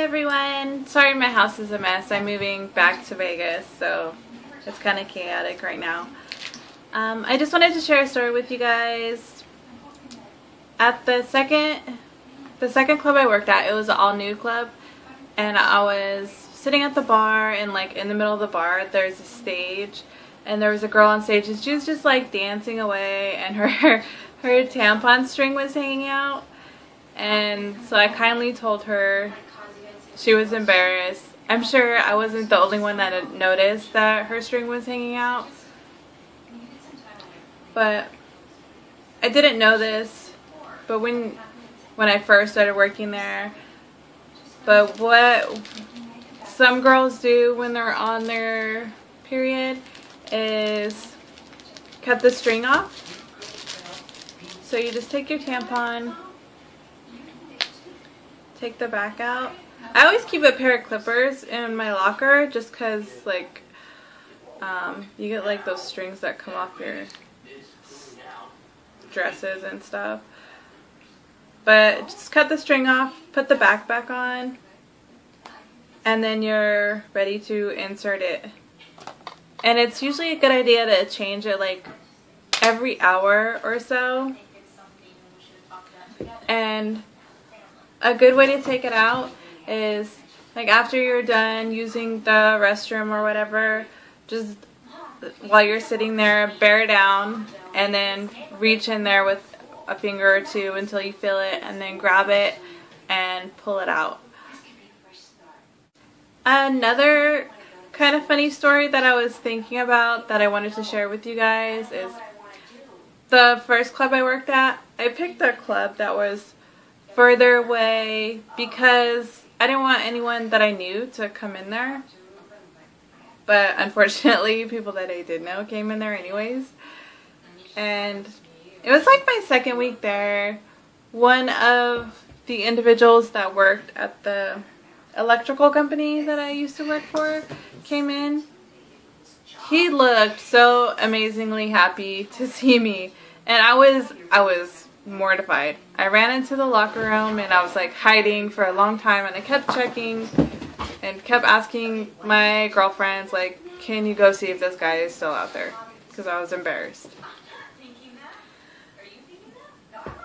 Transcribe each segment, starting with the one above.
everyone! Sorry my house is a mess. I'm moving back to Vegas, so it's kind of chaotic right now. I just wanted to share a story with you guys. At the second club I worked at, it was an all-new club, and I was sitting at the bar, and like in the middle of the bar there's a stage, and there was a girl on stage, and she was just like dancing away, and her tampon string was hanging out. And so I kindly told her. She was embarrassed. I'm sure I wasn't the only one that had noticed that her string was hanging out. But I didn't know this, but when I first started working there. But what some girls do when they're on their period is cut the string off. So you just take your tampon, take the back out. I always keep a pair of clippers in my locker just because, like, you get like those strings that come off your dresses and stuff. But just cut the string off, put the back on, and then you're ready to insert it. And it's usually a good idea to change it like every hour or so. And a good way to take it out is like after you're done using the restroom or whatever, just while you're sitting there, bear down and then reach in there with a finger or two until you feel it, and then grab it and pull it out. Another kind of funny story that I was thinking about that I wanted to share with you guys is the first club I worked at. I picked a club that was further away because I didn't want anyone that I knew to come in there. But unfortunately, people that I did know came in there anyways. And it was like my second week there. One of the individuals that worked at the electrical company that I used to work for came in. He looked so amazingly happy to see me, and I was mortified. I ran into the locker room and I was like hiding for a long time, and I kept checking and kept asking my girlfriends, like, can you go see if this guy is still out there? Because I was embarrassed.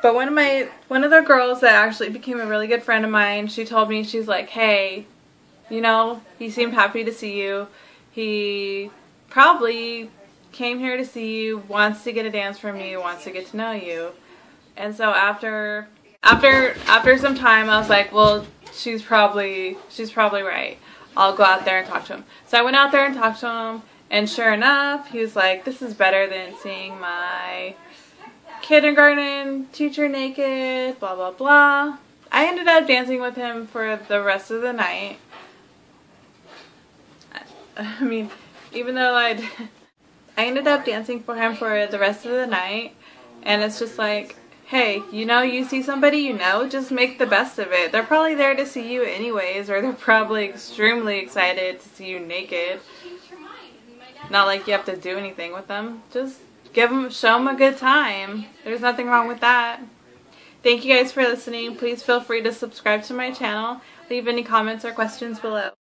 But one of the girls that actually became a really good friend of mine, she told me, she's like, hey, you know, he seemed happy to see you. He probably came here to see you, wants to get a dance from you, wants to get to know you. And so after some time, I was like, well, she's probably right. I'll go out there and talk to him. So I went out there and talked to him, and sure enough, he was like, this is better than seeing my kindergarten teacher naked, blah, blah, blah. I ended up dancing with him for the rest of the night. I mean, even though I ended up dancing for him for the rest of the night, and it's just like, hey, you know, you see somebody you know, just make the best of it. They're probably there to see you anyways, or they're probably extremely excited to see you naked. Not like you have to do anything with them. Just show them a good time. There's nothing wrong with that. Thank you guys for listening. Please feel free to subscribe to my channel. Leave any comments or questions below.